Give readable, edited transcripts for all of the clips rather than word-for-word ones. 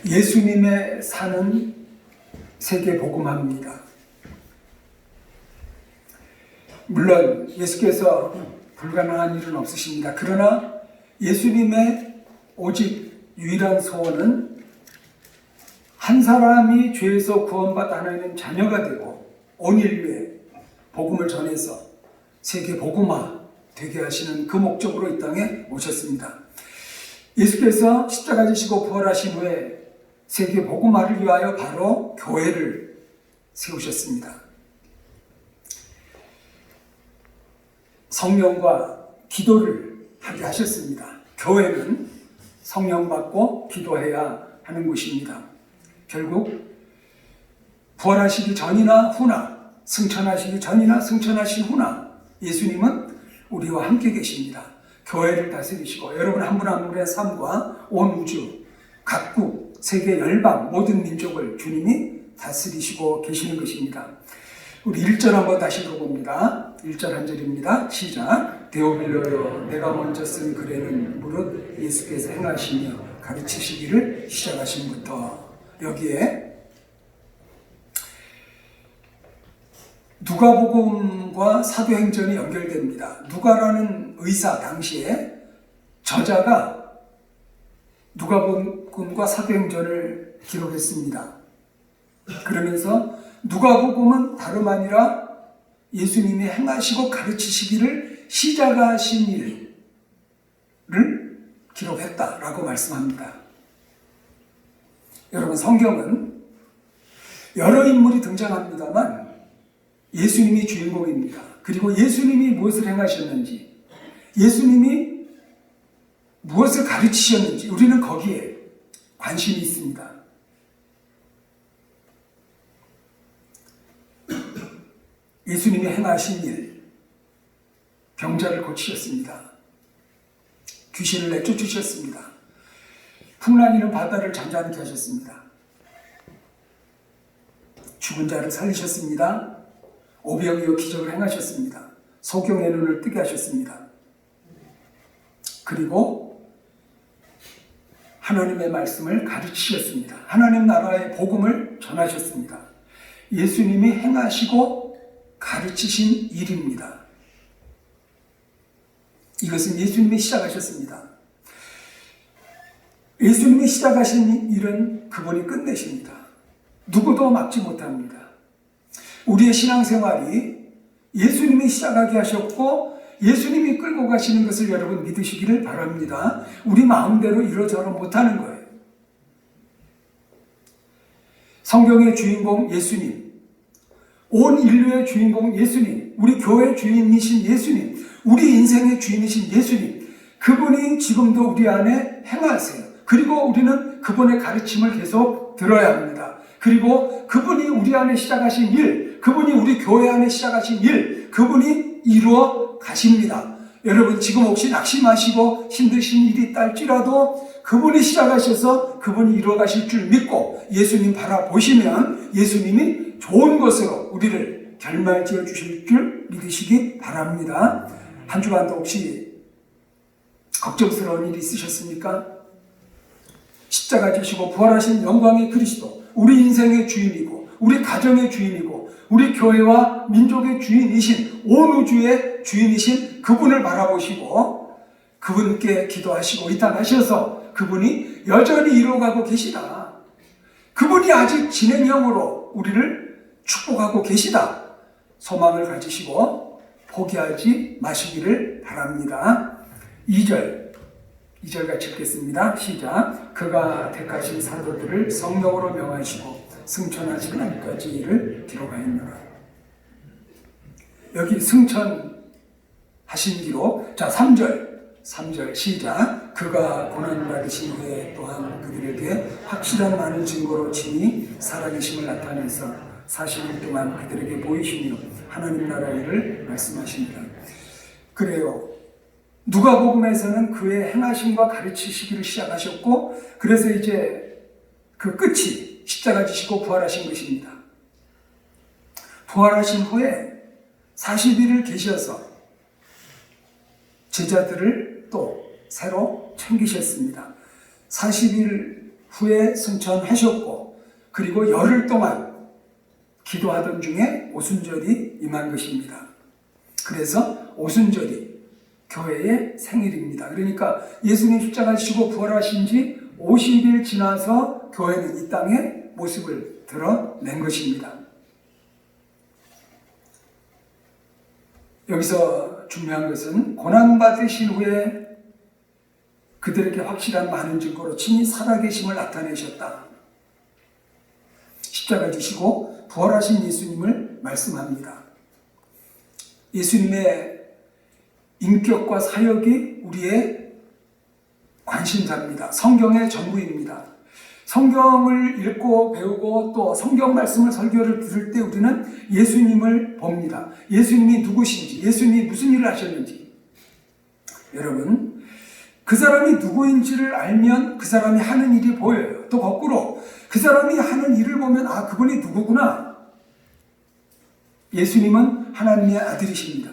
예수님의 사는 세계 복음화입니다. 물론 예수께서 불가능한 일은 없으십니다. 그러나 예수님의 오직 유일한 소원은 한 사람이 죄에서 구원받아 하나님의 자녀가 되고 온 인류에 복음을 전해서 세계 복음화 되게 하시는 그 목적으로 이 땅에 오셨습니다. 예수께서 십자가 지시고 부활하신 후에 세계 복음화를 위하여 바로 교회를 세우셨습니다. 성령과 기도를 하게 하셨습니다. 교회는 성령 받고 기도해야 하는 곳입니다. 결국 부활하시기 전이나 후나, 승천하시기 전이나 승천하신 후나 예수님은 우리와 함께 계십니다. 교회를 다스리시고 여러분 한 분 한 분의 삶과 온 우주, 각국, 세계 열방, 모든 민족을 주님이 다스리시고 계시는 것입니다. 우리 1절 한번 다시 읽어봅니다. 1절 한 절입니다. 시작. 데오빌로여 내가 먼저 쓴 글에는 무릇 예수께서 행하시며 가르치시기를 시작하신부터. 여기에 누가복음과 사도행전이 연결됩니다. 누가라는 의사 당시에 저자가 누가복음과 사도행전을 기록했습니다. 그러면서 누가복음은 다름 아니라 예수님이 행하시고 가르치시기를 시작하신 일을 기록했다라고 말씀합니다. 여러분 성경은 여러 인물이 등장합니다만 예수님이 주인공입니다. 그리고 예수님이 무엇을 행하셨는지, 예수님이 무엇을 가르치셨는지 우리는 거기에 관심이 있습니다. 예수님이 행하신 일, 병자를 고치셨습니다. 귀신을 내쫓으셨습니다. 풍랑이는 바다를 잠잠케 하셨습니다. 죽은 자를 살리셨습니다. 오병이어 기적을 행하셨습니다. 소경의 눈을 뜨게 하셨습니다. 그리고 하나님의 말씀을 가르치셨습니다. 하나님 나라의 복음을 전하셨습니다. 예수님이 행하시고 가르치신 일입니다. 이것은 예수님이 시작하셨습니다. 예수님이 시작하신 일은 그분이 끝내십니다. 누구도 막지 못합니다. 우리의 신앙생활이 예수님이 시작하게 하셨고 예수님이 끌고 가시는 것을 여러분 믿으시기를 바랍니다. 우리 마음대로 이러저러 못하는 거예요. 성경의 주인공 예수님, 온 인류의 주인공 예수님, 우리 교회 주인이신 예수님, 우리 인생의 주인이신 예수님, 그분이 지금도 우리 안에 행하세요. 그리고 우리는 그분의 가르침을 계속 들어야 합니다. 그리고 그분이 우리 안에 시작하신 일, 그분이 우리 교회 안에 시작하신 일, 그분이 이루어 가십니다. 여러분 지금 혹시 낙심하시고 힘드신 일이 있다 할지라도 그분이 시작하셔서 그분이 이루어 가실 줄 믿고 예수님 바라보시면 예수님이 좋은 것으로 우리를 결말지어 주실 줄 믿으시기 바랍니다. 한 주간도 혹시 걱정스러운 일이 있으셨습니까? 십자가 지시고 부활하신 영광의 그리스도, 우리 인생의 주인이고 우리 가정의 주인이고 우리 교회와 민족의 주인이신 온 우주의 주인이신 그분을 바라보시고 그분께 기도하시고 이탄하셔서 그분이 여전히 이루어가고 계시다. 그분이 아직 진행형으로 우리를 축복하고 계시다. 소망을 가지시고 포기하지 마시기를 바랍니다. 2절 같이 읽겠습니다. 시작. 그가 택하신 사도들을 성령으로 명하시고 승천하시는 날까지 이를 기록하였노라. 여기 승천하신 기록. 자, 3절 시작. 그가 고난받으신 후에 또한 그들에게 확실한 많은 증거로 친히 살아계심을 나타내서 40일 동안 그들에게 보이시며 하나님 나라 일을 말씀하십니다. 그래요. 누가복음에서는 그의 행하심과 가르치시기를 시작하셨고 그래서 이제 그 끝이 십자가 지시고 부활하신 것입니다. 부활하신 후에 40일을 계셔서 제자들을 또 새로 챙기셨습니다. 40일 후에 승천하셨고 그리고 열흘 동안 기도하던 중에 오순절이 임한 것입니다. 그래서 오순절이 교회의 생일입니다. 그러니까 예수님 십자가 지시고 부활하신 지 50일 지나서 교회는 이 땅에 모습을 드러낸 것입니다. 여기서 중요한 것은 고난받으신 후에 그들에게 확실한 많은 증거로 친히 살아계심을 나타내셨다. 십자가 지시고 부활하신 예수님을 말씀합니다. 예수님의 인격과 사역이 우리의 관심사입니다. 성경의 전부입니다. 성경을 읽고 배우고 또 성경 말씀을 설교를 들을 때 우리는 예수님을 봅니다. 예수님이 누구신지, 예수님이 무슨 일을 하셨는지. 여러분, 그 사람이 누구인지를 알면 그 사람이 하는 일이 보여요. 또 거꾸로 그 사람이 하는 일을 보면 아, 그분이 누구구나. 예수님은 하나님의 아들이십니다.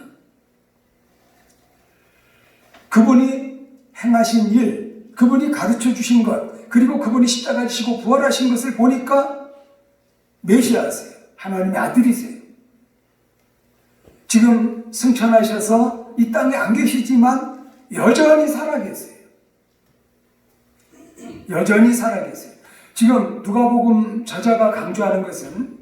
그분이 행하신 일, 그분이 가르쳐 주신 것, 그리고 그분이 십자가 지시고 부활하신 것을 보니까 메시아세요. 하나님의 아들이세요. 지금 승천하셔서 이 땅에 안 계시지만 여전히 살아계세요. 여전히 살아계세요. 지금 누가복음 저자가 강조하는 것은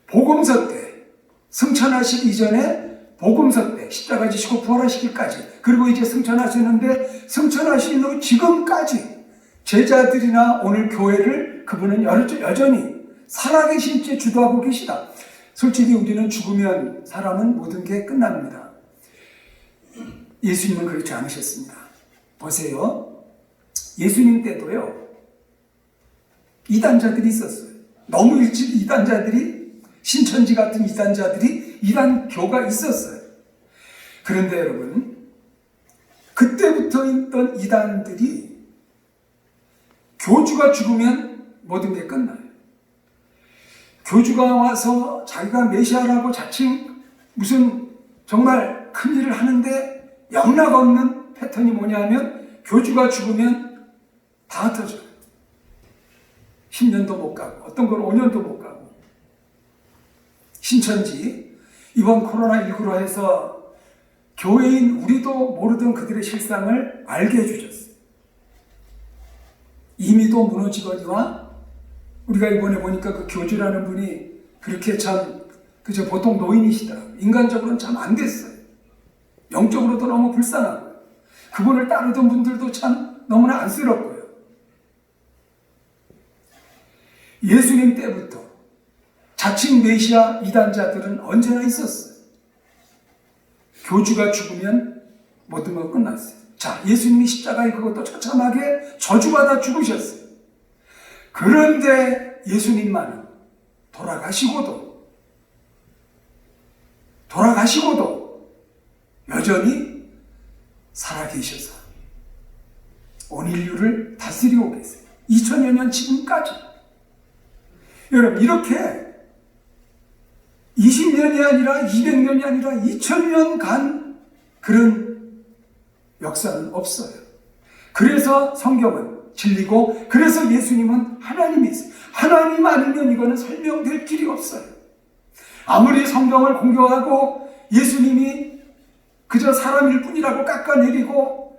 복음서 때, 승천하시기 이전에 복음서 때 십자가 지시고 부활하시기까지, 그리고 이제 승천하시는데 승천하신 후 지금까지 제자들이나 오늘 교회를 그분은 여전히 살아계신 채 주도하고 계시다. 솔직히 우리는 죽으면 사람은 모든 게 끝납니다. 예수님은 그렇지 않으셨습니다. 보세요. 예수님 때도요, 이단자들이 있었어요. 너무 일찍 이단자들이, 신천지 같은 이단자들이, 이단교가 있었어요. 그런데 여러분, 그때부터 있던 이단들이 교주가 죽으면 모든 게 끝나요. 교주가 와서 자기가 메시아라고 자칭 무슨 정말 큰 일을 하는데 영락 없는 패턴이 뭐냐면 교주가 죽으면 다 흩어져요. 10년도 못 가고 어떤 건 5년도 못 가고. 신천지 이번 코로나19로 해서 교회인 우리도 모르던 그들의 실상을 알게 해주셨어요. 이미도 무너지거니와 우리가 이번에 보니까 그 교주라는 분이 그렇게 참 그저 보통 노인이시더라고요. 인간적으로는 참 안 됐어요. 영적으로도 너무 불쌍하고 그분을 따르던 분들도 참 너무나 안쓰럽고요. 예수님 때부터 자칭 메시아 이단자들은 언제나 있었어요. 교주가 죽으면 모든 건 끝났어요. 자, 예수님이 십자가에 그것도 처참하게 저주받아 죽으셨어요. 그런데 예수님만은 돌아가시고도 여전히 살아계셔서 온 인류를 다스리고 계세요. 2000여 년 지금까지. 여러분, 이렇게 20년이 아니라 200년이 아니라 2000년 간 그런 역사는 없어요. 그래서 성경은 진리고, 그래서 예수님은 하나님이세요. 하나님 아니면 이거는 설명될 길이 없어요. 아무리 성경을 공경하고 예수님이 그저 사람일 뿐이라고 깎아내리고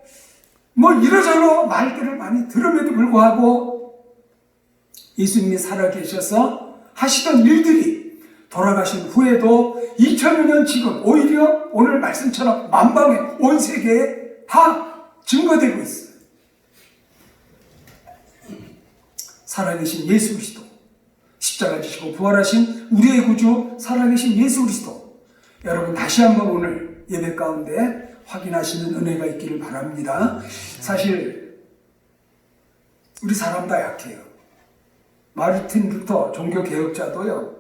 뭐 이러저러 말들을 많이 들음에도 불구하고 예수님이 살아계셔서 하시던 일들이 돌아가신 후에도 2000여 년 지금 오히려 오늘 말씀처럼 만방에 온 세계에 다 증거되고 있어요. 살아계신 예수 그리스도, 십자가 지시고 부활하신 우리의 구주 살아계신 예수 그리스도, 여러분 다시 한번 오늘 예배 가운데 확인하시는 은혜가 있기를 바랍니다. 사실 우리 사람 다 약해요. 마르틴 루터 종교개혁자도요,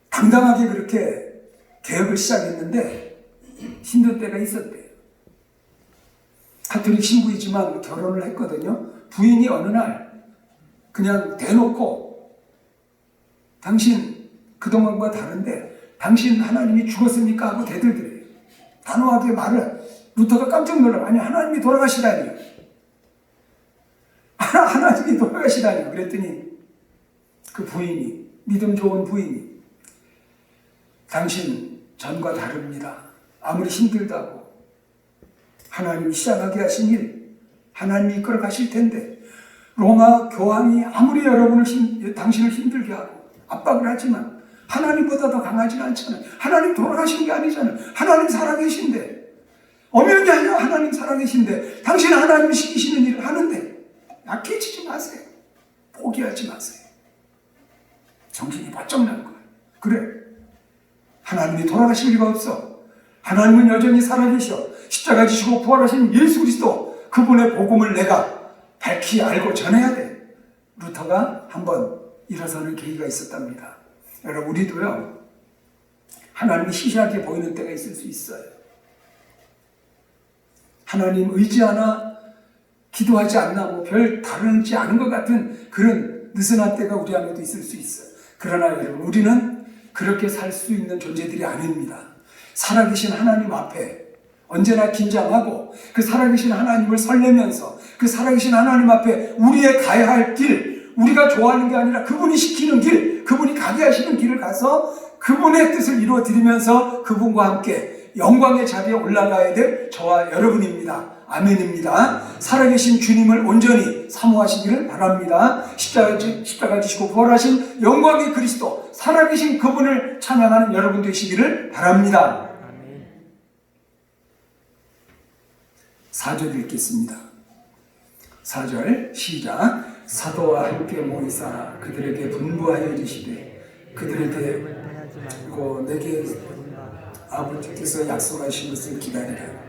당당하게 그렇게 개혁을 시작했는데 힘든 때가 있었대요. 가톨릭 신부이지만 결혼을 했거든요. 부인이 어느 날 그냥 대놓고 당신 그동안과 다른데 당신 하나님이 죽었습니까? 하고 대들더래요. 단호하게 말을. 루터가 깜짝 놀라요. 아니, 하나님이 돌아가시다니. 하나님이 돌아가시다니. 그랬더니 그 부인이, 믿음 좋은 부인이, 당신 전과 다릅니다. 아무리 힘들다고 하나님이 시작하게 하신 일 하나님이 이끌어 가실 텐데, 로마 교황이 아무리 당신을 힘들게 하고 압박을 하지만 하나님보다 더 강하지는 않잖아요. 하나님 돌아가신 게 아니잖아요. 하나님 살아계신데, 엄연히 아니라 하나님 살아계신데 당신은 하나님이 시키시는 일을 하는데 약해지지 마세요. 포기하지 마세요. 정신이 바짝 난 거예요. 그래, 하나님이 돌아가실 리가 없어. 하나님은 여전히 살아계셔. 십자가 지시고 부활하신 예수 그리스도, 그분의 복음을 내가 밝히 알고 전해야 돼. 루터가 한번 일어서는 계기가 있었답니다. 여러분, 우리도요, 하나님이 시시하게 보이는 때가 있을 수 있어요. 하나님 의지하나 기도하지 않나 뭐 별 다르지 않은 것 같은 그런 느슨한 때가 우리 안에도 있을 수 있어요. 그러나 여러분, 우리는 그렇게 살 수 있는 존재들이 아닙니다. 살아계신 하나님 앞에 언제나 긴장하고, 그 살아계신 하나님을 설레면서 그 살아계신 하나님 앞에 우리의 가야 할 길, 우리가 좋아하는 게 아니라 그분이 시키는 길, 그분이 가게 하시는 길을 가서 그분의 뜻을 이루어 드리면서 그분과 함께 영광의 자리에 올라가야 될 저와 여러분입니다. 아멘입니다. 살아계신 주님을 온전히 사모하시기를 바랍니다. 십자가 지시고 부활하신 영광의 그리스도, 살아계신 그분을 찬양하는 여러분 되시기를 바랍니다. 4절 읽겠습니다. 4절 시작. 사도와 함께 모이사 그들에게 분부하여 이르시되, 그들에게 내게 아버지께서 약속하신 것을 기다리라.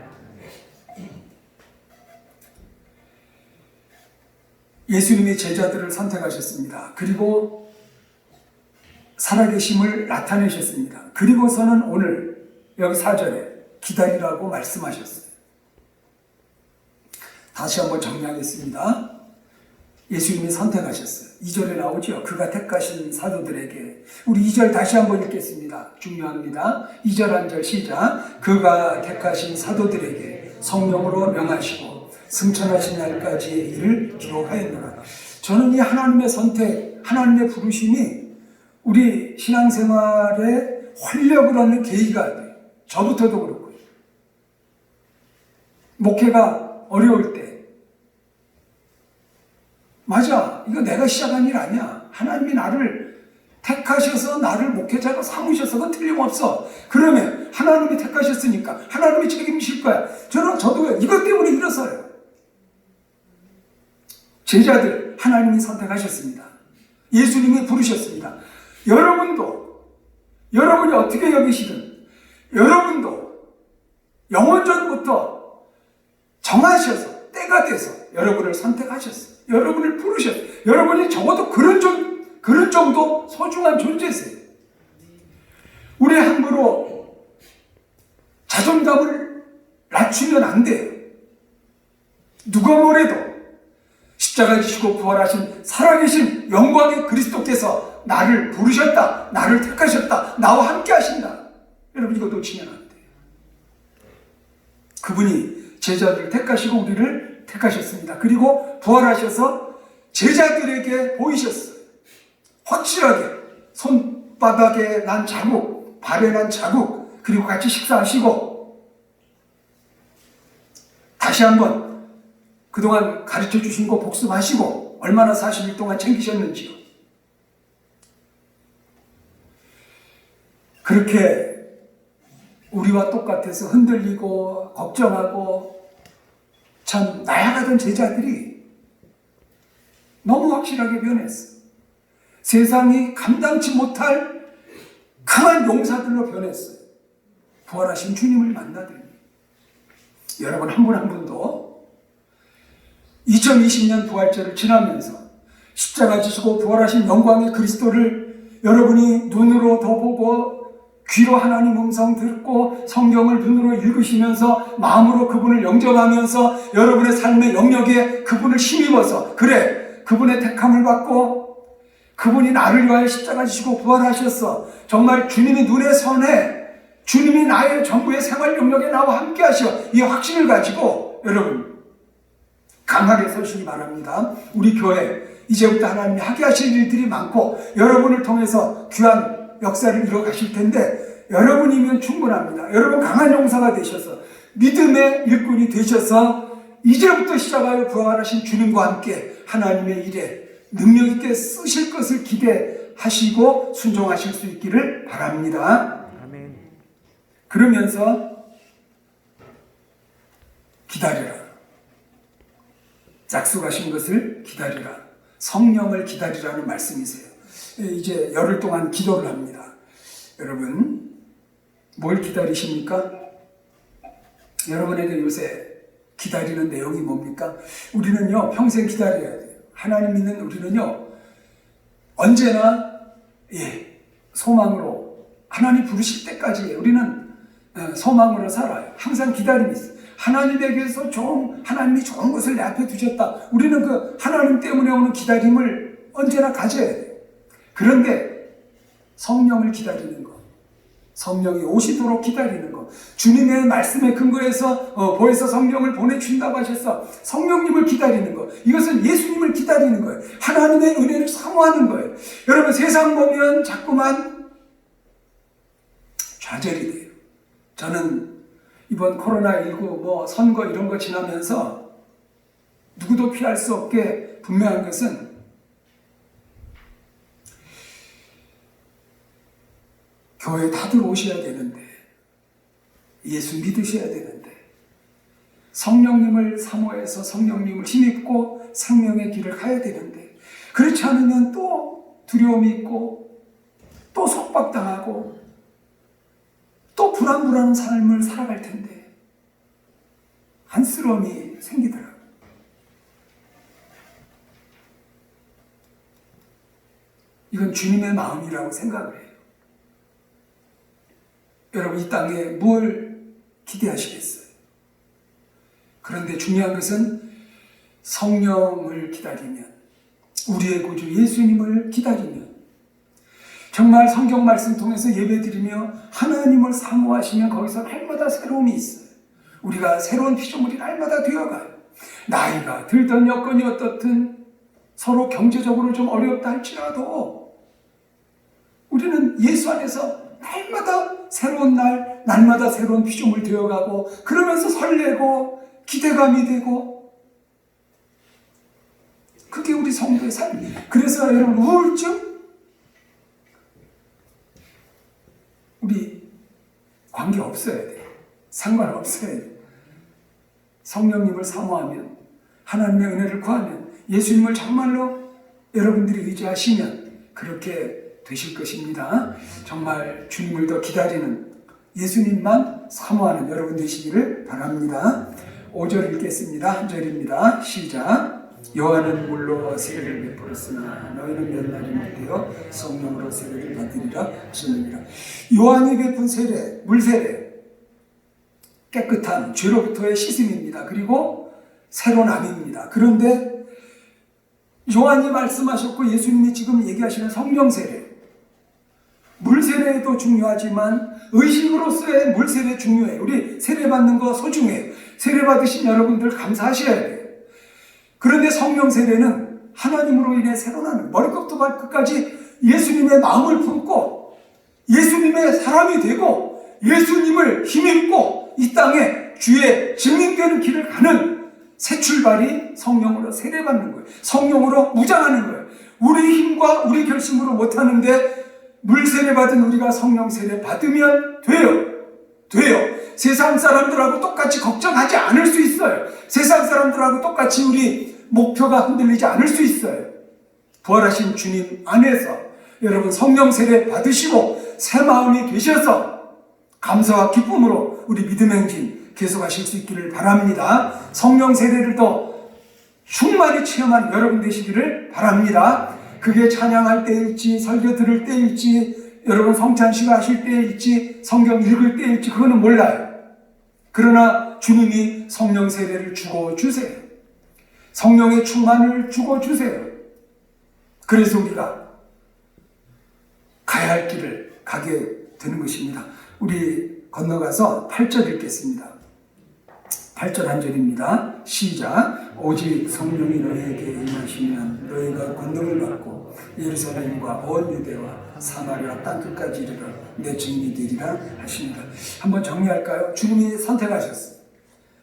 예수님이 제자들을 선택하셨습니다. 그리고 살아계심을 나타내셨습니다. 그리고서는 오늘 여기 4절에 기다리라고 말씀하셨어요. 다시 한번 정리하겠습니다. 예수님이 선택하셨어요. 2절에 나오죠. 그가 택하신 사도들에게. 우리 2절 다시 한번 읽겠습니다. 중요합니다. 2절 1절 시작. 그가 택하신 사도들에게 성령으로 명하시고 승천하신 날까지의 일을 기록하였노라. 저는 이 하나님의 선택, 하나님의 부르심이 우리 신앙생활에 활력을 얻는 계기가 돼요. 저부터도 그렇고요. 목회가 어려울 때, 맞아, 이거 내가 시작한 일 아니야. 하나님이 나를 택하셔서 나를 목회자로 삼으셔서 그건 틀림없어. 그러면 하나님이 택하셨으니까 하나님이 책임지실 거야. 저도 이것 때문에 일어서요. 제자들 하나님이 선택하셨습니다. 예수님이 부르셨습니다. 여러분이 어떻게 여기시든 여러분도 영원전부터 정하셔서 때가 돼서 여러분을 선택하셨어요. 여러분을 부르셨어요. 여러분이 적어도 그런 정도 소중한 존재세요. 우리 함부로 자존감을 낮추면 안 돼요. 누가 뭐래도 십자가 지시고 부활하신 살아계신 영광의 그리스도께서 나를 부르셨다, 나를 택하셨다, 나와 함께 하신다. 여러분, 이거 놓치면 안 돼요. 그분이 제자들을 택하시고 우리를 택하셨습니다. 그리고 부활하셔서 제자들에게 보이셨어요. 확실하게 손바닥에 난 자국, 발에 난 자국, 그리고 같이 식사하시고 다시 한번 그동안 가르쳐 주신 거 복습하시고 얼마나 40일 동안 챙기셨는지요. 그렇게 우리와 똑같아서 흔들리고 걱정하고 참 나약하던 제자들이 너무 확실하게 변했어. 세상이 감당치 못할 강한 용사들로 변했어요. 부활하신 주님을 만나더니. 여러분, 한 분 한 분도 2020년 부활절을 지나면서 십자가 지시고 부활하신 영광의 그리스도를 여러분이 눈으로 더 보고 귀로 하나님 음성 듣고 성경을 눈으로 읽으시면서 마음으로 그분을 영접하면서 여러분의 삶의 영역에 그분을 힘입어서, 그래, 그분의 택함을 받고 그분이 나를 위하여 십자가 지시고 부활하셨어. 정말 주님이 눈에 선해. 주님이 나의 전부의 생활 영역에 나와 함께 하셔. 이 확신을 가지고 여러분 강하게 서시기 바랍니다. 우리 교회 이제부터 하나님이 하게 하실 일들이 많고 여러분을 통해서 귀한 역사를 이뤄 가실 텐데 여러분이면 충분합니다. 여러분 강한 용사가 되셔서 믿음의 일꾼이 되셔서 이제부터 시작하여 부활하신 주님과 함께 하나님의 일에 능력 있게 쓰실 것을 기대하시고 순종하실 수 있기를 바랍니다. 아멘. 그러면서 기다려라. 약속하신 것을 기다리라. 성령을 기다리라는 말씀이세요. 이제 열흘 동안 기도를 합니다. 여러분, 뭘 기다리십니까? 여러분에게 요새 기다리는 내용이 뭡니까? 우리는요, 평생 기다려야 돼요. 하나님 믿는 우리는요, 언제나, 소망으로, 하나님 부르실 때까지 우리는 소망으로 살아요. 항상 기다림이 있어요. 하나님에게서 하나님이 좋은 것을 내 앞에 두셨다. 우리는 그 하나님 때문에 오는 기다림을 언제나 가져야 돼요. 그런데 성령을 기다리는 것, 성령이 오시도록 기다리는 것, 주님의 말씀에 근거해서 보혜사 성령을 보내준다고 하셔서 성령님을 기다리는 것, 이것은 예수님을 기다리는 거예요. 하나님의 은혜를 사모하는 거예요. 여러분, 세상 보면 자꾸만 좌절이 돼요. 저는 이번 코로나19 선거 이런 거 지나면서 누구도 피할 수 없게 분명한 것은 교회 다들 오셔야 되는데, 예수 믿으셔야 되는데, 성령님을 사모해서 성령님을 힘입고 생명의 길을 가야 되는데, 그렇지 않으면 또 두려움이 있고 또 속박당하고 또 불안불안한 삶을 살아갈 텐데 안쓰러움이 생기더라고요. 이건 주님의 마음이라고 생각을 해요. 여러분, 이 땅에 뭘 기대하시겠어요? 그런데 중요한 것은 성령을 기다리면, 우리의 구주 예수님을 기다리면, 정말 성경 말씀 통해서 예배드리며 하나님을 사모하시면 거기서 날마다 새로움이 있어요. 우리가 새로운 피조물이 날마다 되어가요. 나이가 들던 여건이 어떻든 서로 경제적으로 좀 어렵다 할지라도 우리는 예수 안에서 날마다 새로운 날마다 새로운 피조물 되어가고, 그러면서 설레고 기대감이 되고, 그게 우리 성도의 삶이에요. 그래서 여러분, 우울증? 우리 관계 없어야 돼요. 상관없어야 돼요. 성령님을 사모하면, 하나님의 은혜를 구하면, 예수님을 정말로 여러분들이 의지하시면 그렇게 되실 것입니다. 정말 주님을 더 기다리는, 예수님만 사모하는 여러분 되시기를 바랍니다. 5절 읽겠습니다. 한 절입니다. 시작. 요한은 물로 세례를 베풀었으나 너희는 몇 날이 못되어 성령으로 세례를 받으리라 하셨느니라. 요한이 베푼 세례, 물세례, 깨끗한 죄로부터의 씻음입니다. 그리고 새로운 암입니다. 그런데 요한이 말씀하셨고 예수님이 지금 얘기하시는 성령 세례, 물세례도 중요하지만 의식으로서의 물세례 중요해요. 우리 세례받는 거 소중해요. 세례받으신 여러분들 감사하셔야 돼요. 그런데 성령 세례는 하나님으로 인해 새로나는, 머리끝부터 발끝까지 예수님의 마음을 품고 예수님의 사람이 되고 예수님을 힘입고 이 땅에 주의 증인되는 길을 가는 새 출발이 성령으로 세례받는 거예요. 성령으로 무장하는 거예요. 우리 힘과 우리 결심으로 못하는데 물세례 받은 우리가 성령 세례 받으면 돼요. 세상 사람들하고 똑같이 걱정하지 않을 수 있어요. 세상 사람들하고 똑같이 우리 목표가 흔들리지 않을 수 있어요. 부활하신 주님 안에서 여러분 성령 세례 받으시고 새 마음이 되셔서 감사와 기쁨으로 우리 믿음의 행진 계속하실 수 있기를 바랍니다. 성령 세례를 더 충만히 체험한 여러분 되시기를 바랍니다. 그게 찬양할 때일지, 설교 들을 때일지, 여러분 성찬식 하실 때일지, 성경 읽을 때일지 그거는 몰라요. 그러나 주님이 성령 세례를 주고 주세요. 성령의 충만을 주고 주세요. 그래서 우리가 가야 할 길을 가게 되는 것입니다. 우리 건너가서 8절 읽겠습니다. 8절 한 절입니다. 시작. 오직 성령이 너희에게 임하시면 너희가 권능을 받고 예루살렘과 온 유대와 사마리아 땅끝까지 이르러 내 증인이 되리라 하십니다. 한번 정리할까요? 주님이 선택하셨어요.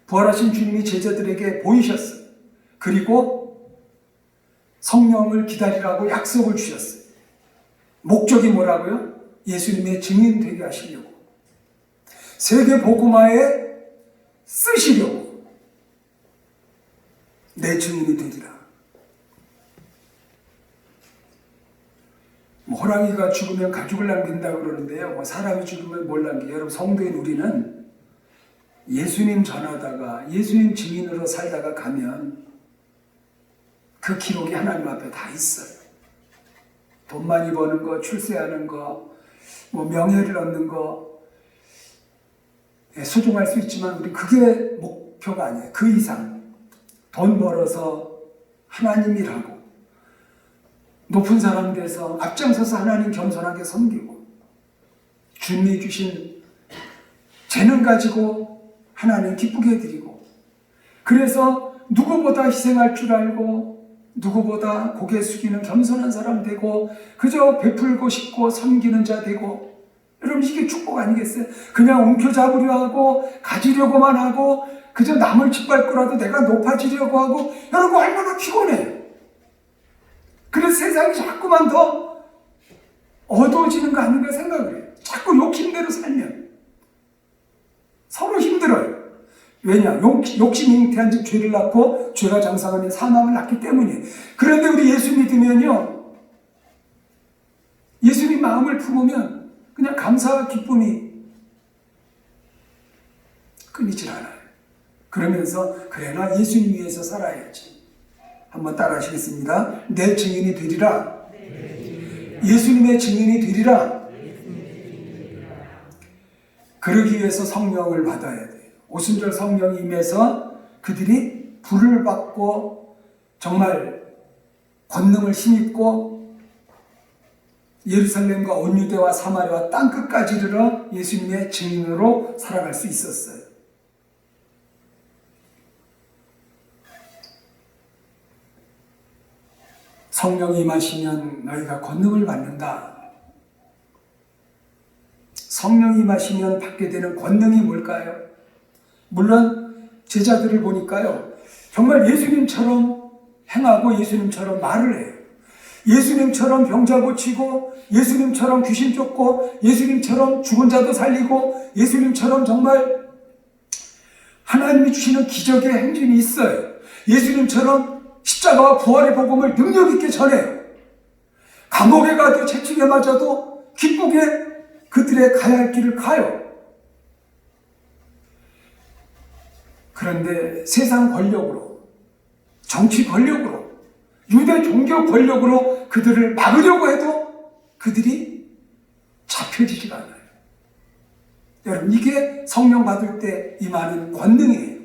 부활하신 주님이 제자들에게 보이셨어요. 그리고 성령을 기다리라고 약속을 주셨어요. 목적이 뭐라고요? 예수님의 증인 되게 하시려고. 세계 복음화에 쓰시려고. 내 증인이 되리라. 호랑이가 죽으면 가죽을 남긴다고 그러는데요. 사람이 죽으면 뭘 남기요? 여러분, 성도인 우리는 예수님 전하다가 예수님 증인으로 살다가 가면 그 기록이 하나님 앞에 다 있어요. 돈 많이 버는 거, 출세하는 거, 명예를 얻는 거, 소중할 수 있지만 우리 그게 목표가 아니에요. 그 이상 돈 벌어서 하나님 일하고 높은 사람 돼서 앞장서서 하나님 겸손하게 섬기고 주님이 주신 재능 가지고 하나님 기쁘게 해드리고, 그래서 누구보다 희생할 줄 알고 누구보다 고개 숙이는 겸손한 사람 되고 그저 베풀고 싶고 섬기는 자 되고, 여러분 이게 축복 아니겠어요? 그냥 움켜잡으려 하고 가지려고만 하고 그저 남을 짓밟고라도 내가 높아지려고 하고, 여러분 얼마나 피곤해요. 그래서 세상이 자꾸만 더 어두워지는 거 아닌가 생각을 해요. 자꾸 욕심대로 살면 서로 힘들어요. 왜냐? 욕심 잉태한 즉 죄를 낳고 죄가 장성하면 사망을 낳기 때문이에요. 그런데 우리 예수 믿으면요, 예수님 마음을 품으면 그냥 감사와 기쁨이 끊이질 않아요. 그러면서 그래 나 예수님 위해서 살아야지. 한번 따라 하시겠습니다. 내 증인이 되리라. 예수님의 증인이 되리라. 그러기 위해서 성령을 받아야 돼요. 오순절 성령이 임해서 그들이 불을 받고 정말 권능을 힘입고 예루살렘과 온 유대와 사마리아 땅끝까지 이르러 예수님의 증인으로 살아갈 수 있었어요. 성령이 임하시면 너희가 권능을 받는다. 성령이 임하시면 받게 되는 권능이 뭘까요? 물론 제자들을 보니까요, 정말 예수님처럼 행하고 예수님처럼 말을 해요. 예수님처럼 병자 고치고 예수님처럼 귀신 쫓고 예수님처럼 죽은 자도 살리고 예수님처럼 정말 하나님이 주시는 기적의 행진이 있어요. 예수님처럼 십자가와 부활의 복음을 능력 있게 전해요. 감옥에 가도 채찍에 맞아도 기쁘게 그들의 가야 할 길을 가요. 그런데 세상 권력으로, 정치 권력으로, 유대 종교 권력으로 그들을 막으려고 해도 그들이 잡혀지지가 않아요. 여러분, 이게 성령 받을 때 임하는 권능이에요.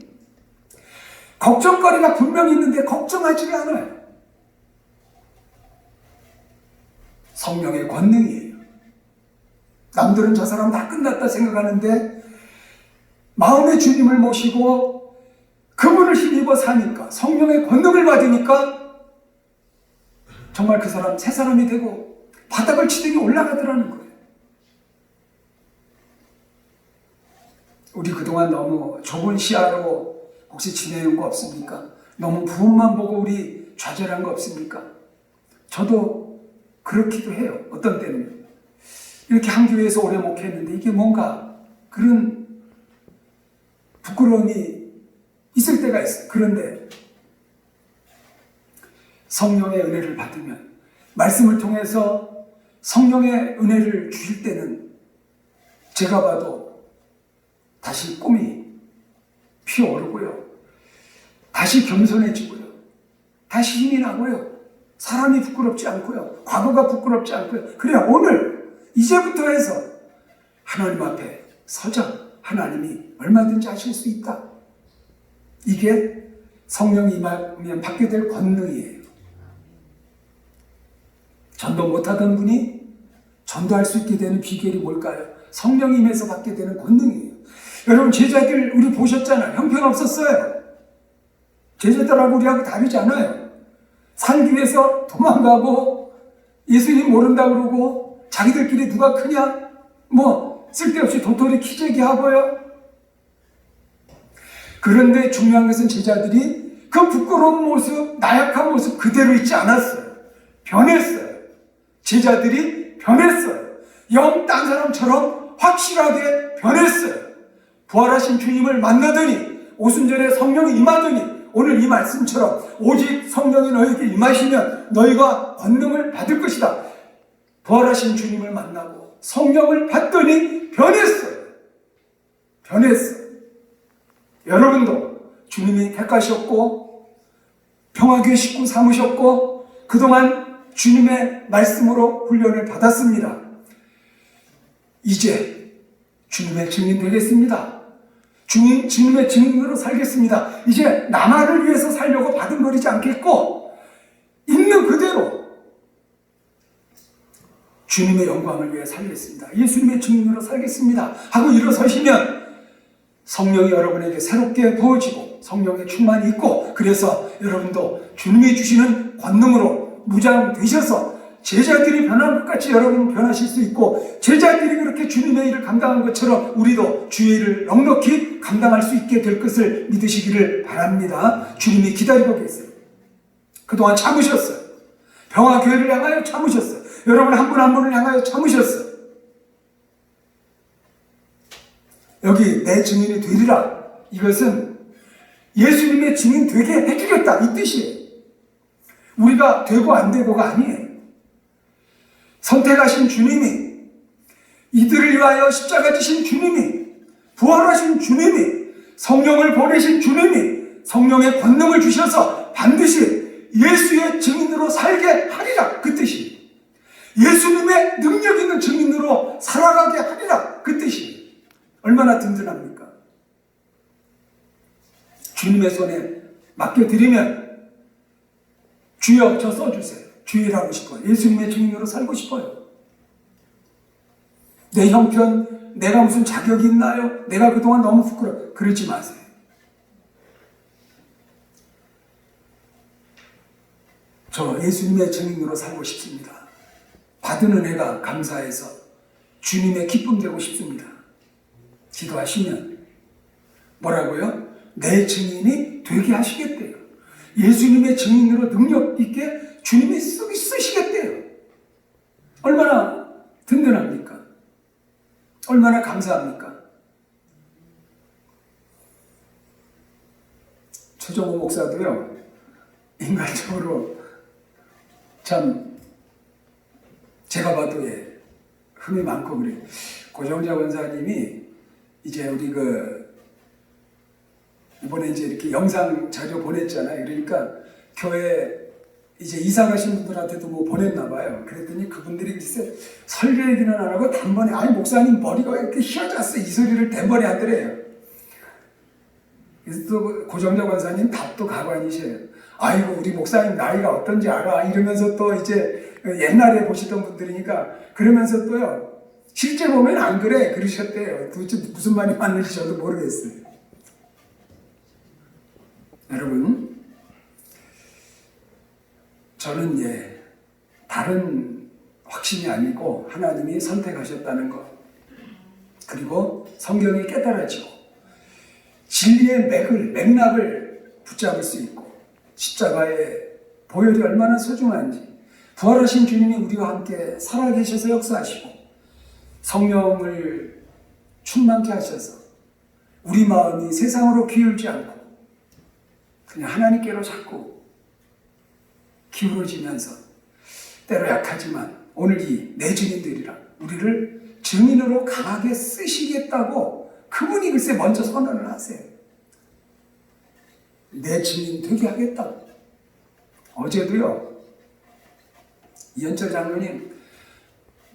걱정거리가 분명히 있는데 걱정하지가 않아요. 성령의 권능이에요. 남들은 저 사람 다 끝났다 생각하는데 마음의 주님을 모시고 그분을 힘입어 사니까, 성령의 권능을 받으니까 정말 그 사람 새 사람이 되고 바닥을 치더니 올라가더라는 거예요. 우리 그동안 너무 좁은 시야로 혹시 지내는 거 없습니까? 너무 부분만 보고 우리 좌절한 거 없습니까? 저도 그렇기도 해요. 어떤 때는 이렇게 한 교회에서 오래 목회했는데 이게 뭔가 그런 부끄러움이 있을 때가 있어요. 그런데 성령의 은혜를 받으면, 말씀을 통해서 성령의 은혜를 주실 때는 제가 봐도 다시 꿈이 피어오르고요, 다시 겸손해지고요, 다시 힘이 나고요, 사람이 부끄럽지 않고요, 과거가 부끄럽지 않고요. 그래야 오늘 이제부터 해서 하나님 앞에 서자. 하나님이 얼마든지 하실 수 있다. 이게 성령이 임하면 받게 될 권능이에요. 전도 못하던 분이 전도할 수 있게 되는 비결이 뭘까요? 성령이 임해서 받게 되는 권능이에요. 여러분, 제자들 우리 보셨잖아요. 형편없었어요. 제자들하고 우리하고 다르지 않아요. 살기 위해서 도망가고 예수님 모른다 그러고 자기들끼리 누가 크냐 뭐 쓸데없이 도토리 키재기 하고요. 그런데 중요한 것은 제자들이 그 부끄러운 모습, 나약한 모습 그대로 있지 않았어요. 변했어요. 제자들이 변했어요. 영 딴 사람처럼 확실하게 변했어요. 부활하신 주님을 만나더니 오순절에 성령이 임하더니 오늘 이 말씀처럼 오직 성령이 너에게 임하시면 너희가 권능을 받을 것이다. 부활하신 주님을 만나고 성령을 받더니 변했어요. 변했어요. 여러분도 주님이 택하셨고 평화교회 식구 삼으셨고 그동안 주님의 말씀으로 훈련을 받았습니다. 이제 주님의 증인 되겠습니다. 주님의 증인으로 살겠습니다. 이제 나만을 위해서 살려고 바둥거리지 않겠고 있는 그대로 주님의 영광을 위해 살겠습니다. 예수님의 증인으로 살겠습니다. 하고 일어서시면 성령이 여러분에게 새롭게 부어지고 성령의 충만이 있고 그래서 여러분도 주님이 주시는 권능으로 무장되셔서 제자들이 변한 것 같이 여러분 변하실 수 있고 제자들이 그렇게 주님의 일을 감당한 것처럼 우리도 주의 일을 넉넉히 감당할 수 있게 될 것을 믿으시기를 바랍니다. 주님이 기다리고 계세요. 그동안 참으셨어요. 평화교회를 향하여 참으셨어요. 여러분 한 분 한 분을 향하여 참으셨어요. 여기 내 증인이 되리라. 이것은 예수님의 증인 되게 해주겠다 이 뜻이에요. 우리가 되고 안 되고가 아니에요. 선택하신 주님이 이들을 위하여 십자가 지신 주님이 부활하신 주님이 성령을 보내신 주님이 성령의 권능을 주셔서 반드시 예수의 증인으로 살게 하리라 그 뜻이에요. 예수님의 능력 있는 증인으로 살아가게 하리라 그 뜻이에요. 얼마나 든든합니까? 주님의 손에 맡겨드리면 주여 저 써주세요. 주의하고 싶어요. 예수님의 증인으로 살고 싶어요. 내 형편, 내가 무슨 자격이 있나요? 내가 그동안 너무 부끄러워. 그러지 마세요. 저 예수님의 증인으로 살고 싶습니다. 받은 은혜가 감사해서 주님의 기쁨 되고 싶습니다. 기도하시면 뭐라고요? 내 증인이 되게 하시겠대요. 예수님의 증인으로 능력 있게 주님이 쓰시겠대요. 얼마나 든든합니까? 얼마나 감사합니까? 최종호 목사도요, 인간적으로 참 제가 봐도 흠이 많고 그래요. 고정자 원사님이 이제 우리 이번에 이제 이렇게 영상 자료 보냈잖아요. 그러니까 교회 이제 이사 가신 분들한테도 뭐 보냈나 봐요. 그랬더니 그분들이 글쎄 설교 얘기는 안 하고 단번에 아니 목사님 머리가 왜 이렇게 휘어졌어 이 소리를 단번에 하더래요. 그래서 또 고정자 권사님 답도 가관이셔요. 아이고 우리 목사님 나이가 어떤지 알아 이러면서 또 이제 옛날에 보시던 분들이니까 그러면서 또요 실제 보면 안 그래 그러셨대요. 도대체 무슨 말이 맞는지 저도 모르겠어요. 여러분 저는 다른 확신이 아니고 하나님이 선택하셨다는 것 그리고 성경이 깨달아지고 진리의 맥락을 붙잡을 수 있고 십자가의 보혈이 얼마나 소중한지 부활하신 주님이 우리와 함께 살아계셔서 역사하시고 성령을 충만케 하셔서 우리 마음이 세상으로 기울지 않고 그냥 하나님께로 자꾸 기울어지면서 때로 약하지만 오늘 이 내 증인들이라 우리를 증인으로 강하게 쓰시겠다고 그분이 글쎄 먼저 선언을 하세요. 내 증인 되게 하겠다고. 어제도요 이현철 장로님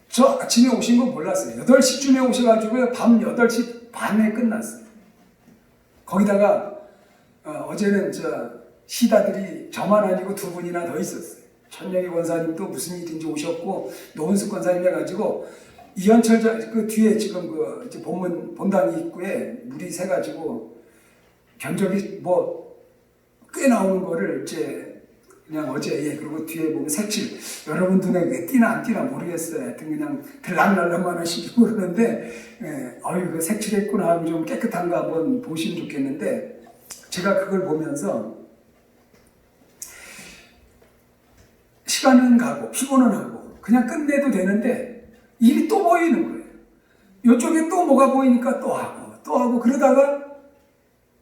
저 아침에 오신 거 몰랐어요. 8시쯤에 오셔가지고요 밤 8시 반에 끝났어요. 거기다가 어제는 시다들이 저만 아니고 두 분이나 더 있었어요. 천명희 권사님도 무슨 일인지 오셨고 노은숙 권사님 해가지고 이현철 그 뒤에 지금 이제 본당 입구에 물이 새가지고 견적이 꽤 나오는 거를 이제 그냥 어제 그리고 뒤에 보면 색칠 여러분 눈에 띄나 안 띄나 모르겠어요. 하여튼 그냥 들락날락만 하시지 모르는데 이거 색칠했구나 하고 좀 깨끗한가 한번 보시면 좋겠는데 제가 그걸 보면서 시간은 가고 피곤은 하고 그냥 끝내도 되는데 일이 또 보이는 거예요. 이쪽에 또 뭐가 보이니까 또 하고 그러다가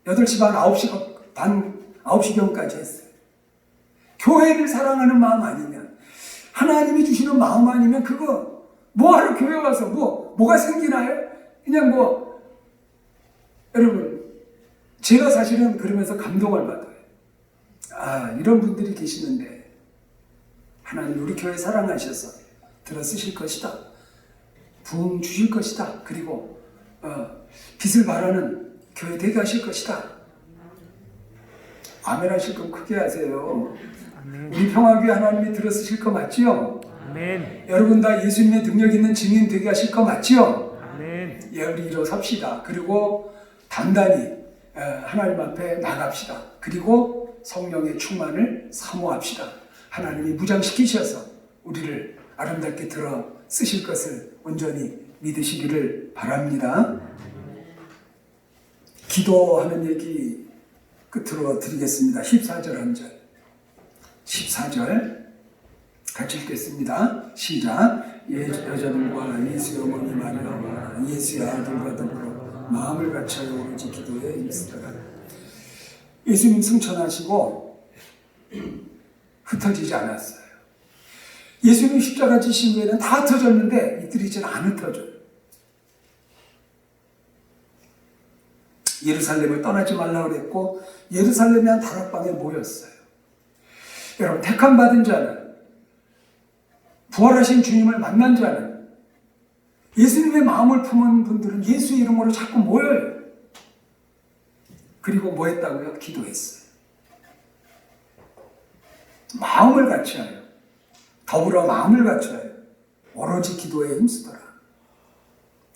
8시 반, 9시경까지 했어요. 교회를 사랑하는 마음 아니면 하나님이 주시는 마음 아니면 그거 뭐하러 교회 와서 뭐가 생기나요? 그냥 여러분 제가 사실은 그러면서 감동을 받아요. 이런 분들이 계시는데 하나님 우리 교회 사랑하셔서 들어 쓰실 것이다. 부흥 주실 것이다. 그리고 빛을 발하는 교회 되게 하실 것이다. 아멘 하실 건 크게 하세요. 아멘. 우리 평화교회 하나님이 들어 쓰실 거 맞지요? 아멘. 여러분 다 예수님의 능력 있는 증인 되게 하실 거 맞지요? 아멘. 우리 일어섭시다. 그리고 단단히 하나님 앞에 나갑시다. 그리고 성령의 충만을 사모합시다. 하나님이 무장시키셔서 우리를 아름답게 들어 쓰실 것을 온전히 믿으시기를 바랍니다. 기도하는 얘기 끝으로 드리겠습니다. 14절 한 절. 14절 같이 읽겠습니다. 시작. 여자들과 예수의 어머니 마리아와 예수의 아들과 더불어 마음을 같이하여 오로지 기도에 힘쓰더라. 예수님 승천하시고 흩어지지 않았어요. 예수님 십자가 지신 후에는 다 흩어졌는데 이들이 이제는 안 흩어져요. 예루살렘을 떠나지 말라고 그랬고 예루살렘의 한 다락방에 모였어요. 여러분 택함 받은 자는 부활하신 주님을 만난 자는 예수님의 마음을 품은 분들은 예수의 이름으로 자꾸 모여요. 그리고 뭐 했다고요? 기도했어요. 마음을 같이하여 더불어 마음을 같이하여 오로지 기도에 힘쓰더라.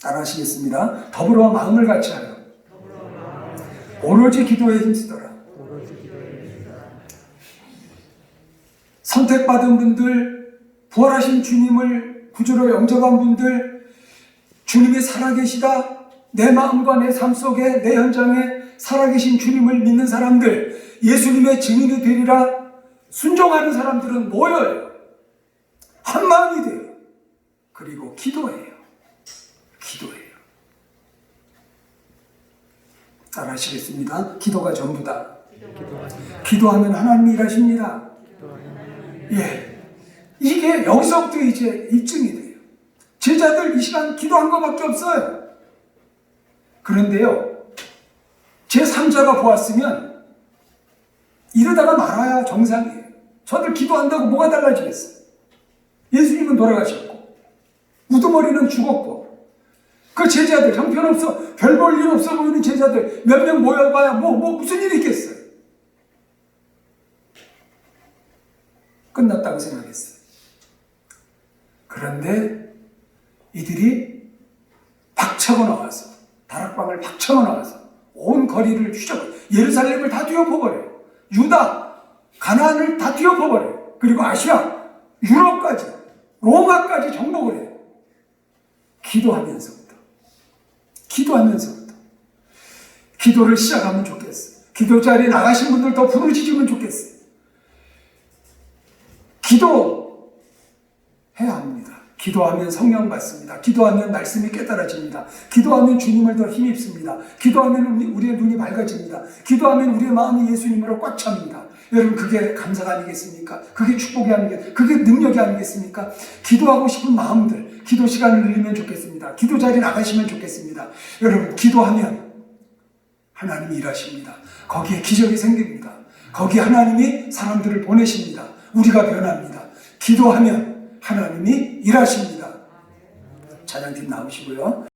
따라 하시겠습니다. 더불어 마음을 같이하여 오로지 기도에 힘쓰더라. 선택받은 분들, 부활하신 주님을 구주로 영접한 분들, 주님이 살아계시다, 내 마음과 내 삶 속에 내 현장에 살아계신 주님을 믿는 사람들, 예수님의 증인이 되리라 순종하는 사람들은 모여요. 한 마음이 돼요. 그리고 기도해요. 따라 하시겠습니다. 기도가 전부다. 기도하면 하나님이 일하십니다. 이게 여기서부터 이제 입증이 돼요. 제자들 이 시간 기도한 것밖에 없어요. 그런데요, 제3자가 보았으면 이러다가 말아야 정상이에요. 저들 기도한다고 뭐가 달라지겠어요? 예수님은 돌아가셨고 우두머리는 죽었고 그 제자들 형편없어 별 볼 일 없어 보이는 제자들 몇 명 모여봐야 무슨 일이 있겠어요? 끝났다고 생각했어요. 그런데 이들이 박차고 나와서 다락방을 박차고 나와서 온 거리를 휘저고 예루살렘을 다 뒤엎어버려요. 유다, 가나안을 다 뒤엎어버려요. 그리고 아시아, 유럽까지, 로마까지 정복을 해요. 기도하면서부터. 기도를 시작하면 좋겠어요. 기도 자리에 나가신 분들 더 부르짖으면 좋겠어요. 기도해야 합니다. 기도하면 성령 받습니다. 기도하면 말씀이 깨달아집니다. 기도하면 주님을 더 힘입습니다. 기도하면 우리의 눈이 밝아집니다. 기도하면 우리의 마음이 예수님으로 꽉 찹니다. 여러분 그게 감사가 아니겠습니까? 그게 축복이 아니겠습니까? 그게 능력이 아니겠습니까? 기도하고 싶은 마음들, 기도 시간을 늘리면 좋겠습니다. 기도 자리에 나가시면 좋겠습니다. 여러분 기도하면 하나님이 일하십니다. 거기에 기적이 생깁니다. 거기에 하나님이 사람들을 보내십니다. 우리가 변합니다. 기도하면 하나님이 일하십니다. 찬양팀 나오시고요.